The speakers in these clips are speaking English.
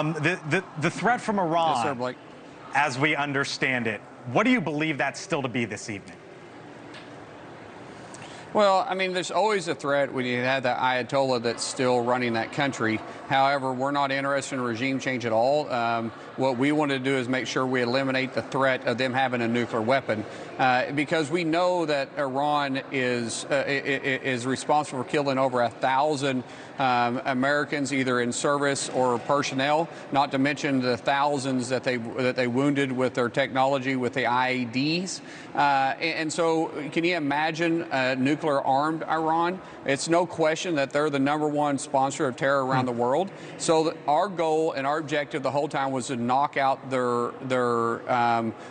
The threat from Iran, Yes, sir, Blake. as we understand it, what do you believe that's still to be this evening? Well, I mean, there's always a threat when you have the Ayatollah that's still running that country. However, we're not interested in regime change at all. What we want to do is make sure we eliminate the threat of them having a nuclear weapon, because we know that Iran is responsible for killing over 1,000 Americans, either in service or personnel. Not to mention the thousands that they wounded with their technology, with the IEDs. And so, can you imagine nuclear-armed Iran? It's no question that they're the #1 sponsor of terror around the world. So our goal and our objective the whole time was to knock out their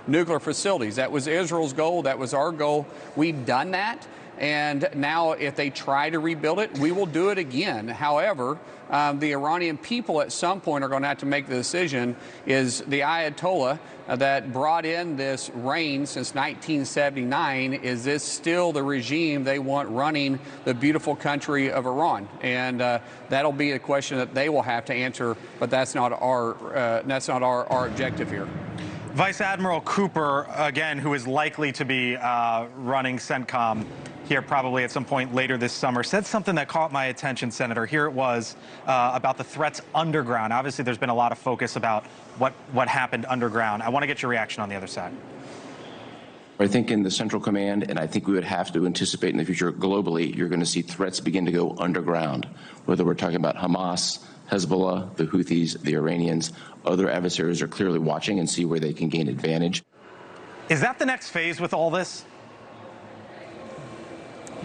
nuclear facilities. That was Israel's goal. That was our goal. We've done that. And now if they try to rebuild it, we will do it again. However, the Iranian people at some point are going to have to make the decision, is the Ayatollah that brought in this reign since 1979, is this still the regime they want running the beautiful country of Iran? And that'll be a question that they will have to answer, but that's not our objective here. Vice Admiral Cooper, again, who is likely to be running CENTCOM here probably at some point later this summer, said something that caught my attention, Senator. Here it was about the threats underground. Obviously, there's been a lot of focus about what happened underground. I want to get your reaction on the other side. I think in the Central Command, and I think we would have to anticipate in the future globally, you're going to see threats begin to go underground, whether we're talking about Hamas, Hezbollah, the Houthis, the Iranians. Other adversaries are clearly watching and see where they can gain advantage. Is that the next phase with all this?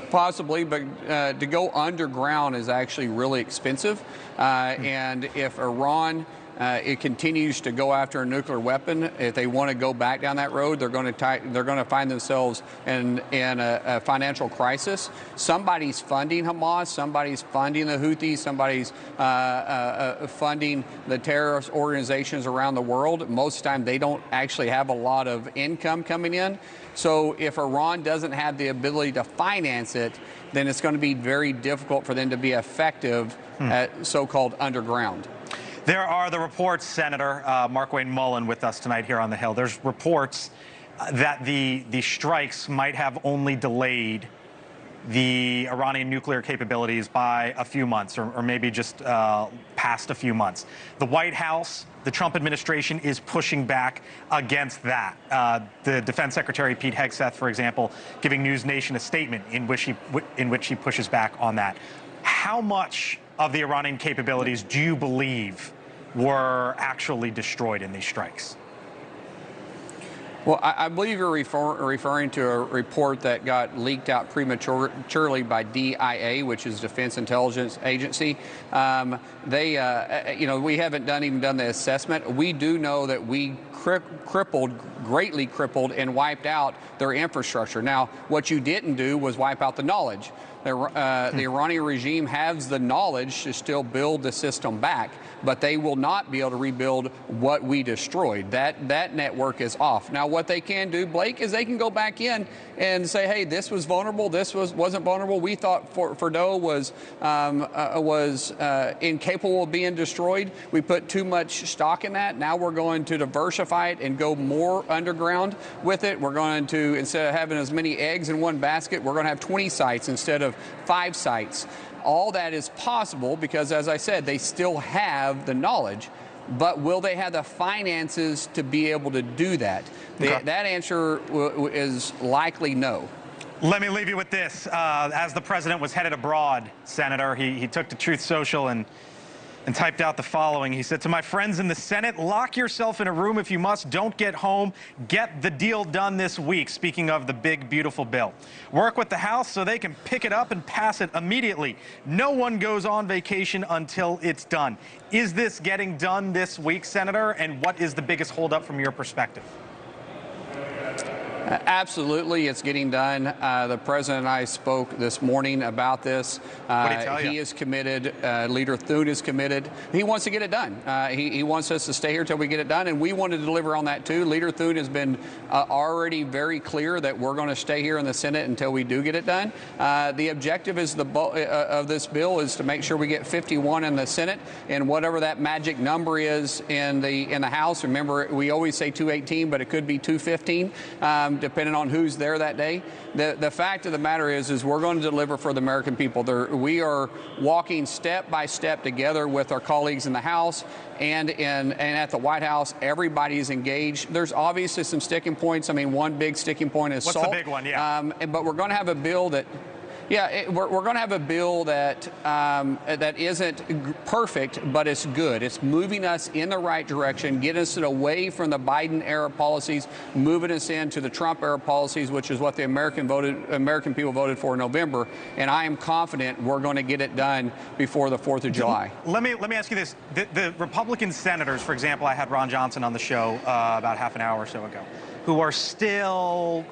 Possibly, but to go underground is actually really expensive. And if Iran it continues to go after a nuclear weapon, if they want to go back down that road, they're going to find themselves in a financial crisis. Somebody's funding Hamas, somebody's funding the Houthis, somebody's funding the terrorist organizations around the world. Most of the time, they don't actually have a lot of income coming in. So if Iran doesn't have the ability to finance it, then it's going to be very difficult for them to be effective at so-called underground. There are the reports, Senator Markwayne Mullin with us tonight here on the Hill. There's reports that the strikes might have only delayed the Iranian nuclear capabilities by a few months, or maybe just past a few months. The White House, the Trump administration is pushing back against that. The Defense Secretary Pete Hegseth, for example, giving News Nation a statement in which he pushes back on that. How much of the Iranian capabilities do you believe were actually destroyed in these strikes? Well, I believe you're referring to a report that got leaked out prematurely by DIA, which is Defense Intelligence Agency. We haven't even done the assessment. We do know that we greatly crippled and wiped out their infrastructure. Now, what you didn't do was wipe out the knowledge. The Iranian regime has the knowledge to still build the system back, but they will not be able to rebuild what we destroyed. That network is off. Now, what they can do, Blake, is they can go back in and say, hey, this was vulnerable, this wasn't vulnerable. We thought Fordo was incapable of being destroyed. We put too much stock in that. Now we're going to diversify it and go more underground with it. We're going to, instead of having as many eggs in one basket, we're going to have 20 sites instead of 5 sites. All that is possible because, as I said, they still have the knowledge, but will they have the finances to be able to do that? Okay. That answer is likely no. Let me leave you with this. As the president was headed abroad, Senator, he took to Truth Social and typed out the following. He said, to my friends in the Senate, lock yourself in a room if you must. Don't get home. Get the deal done this week. Speaking of the big, beautiful bill. Work with the House so they can pick it up and pass it immediately. No one goes on vacation until it's done. Is this getting done this week, Senator? And what is the biggest holdup from your perspective? Absolutely, it's getting done. The president and I spoke this morning about this. What did he tell you? He is committed. Leader Thune is committed. He wants to get it done. He wants us to stay here till we get it done, and we want to deliver on that too. Leader Thune has been already very clear that we're going to stay here in the Senate until we do get it done. The objective is of this bill is to make sure we get 51 in the Senate, and whatever that magic number is in the House. Remember, we always say 218, but it could be 215. Depending on who's there that day. The fact of the matter is we're going to deliver for the American people. We are walking step by step together with our colleagues in the House and at the White House. Everybody's engaged. There's obviously some sticking points. I mean, one big sticking point is salt. What's the big one? Yeah. But we're going to have a bill that. Yeah, we're going to have a bill that that isn't perfect, but it's good. It's moving us in the right direction, getting us away from the Biden-era policies, moving us into the Trump-era policies, which is what the American people voted for in November. And I am confident we're going to get it done before the 4th of July. Let me ask you this: the Republican senators, for example, I had Ron Johnson on the show about half an hour or so ago, who are still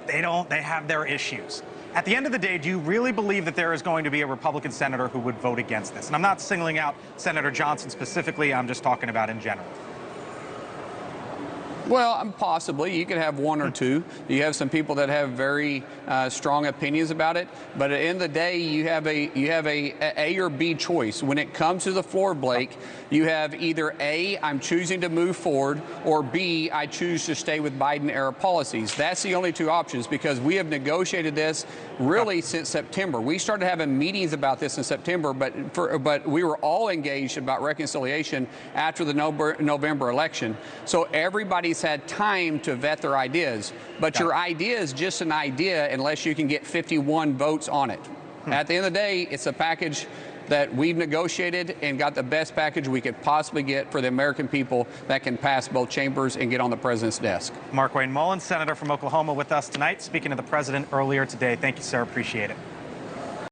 they have their issues. At the end of the day, do you really believe that there is going to be a Republican senator who would vote against this? And I'm not singling out Senator Johnson specifically. I'm just talking about in general. Well, possibly. You could have one or two. You have some people that have very strong opinions about it. But at the end of the day, you have a or B choice. When it comes to the floor, Blake, you have either A, I'm choosing to move forward, or B, I choose to stay with Biden-era policies. That's the only two options, because we have negotiated this really since September. We started having meetings about this in September, but we were all engaged about reconciliation after the November election. So everybody's had time to vet their ideas, but your idea is just an idea unless you can get 51 votes on it. At the end of the day, it's a package that we've negotiated and got the best package we could possibly get for the American people that can pass both chambers and get on the president's desk. Markwayne Mullin, senator from Oklahoma, with us tonight, speaking to the president earlier today. Thank you, sir. Appreciate it.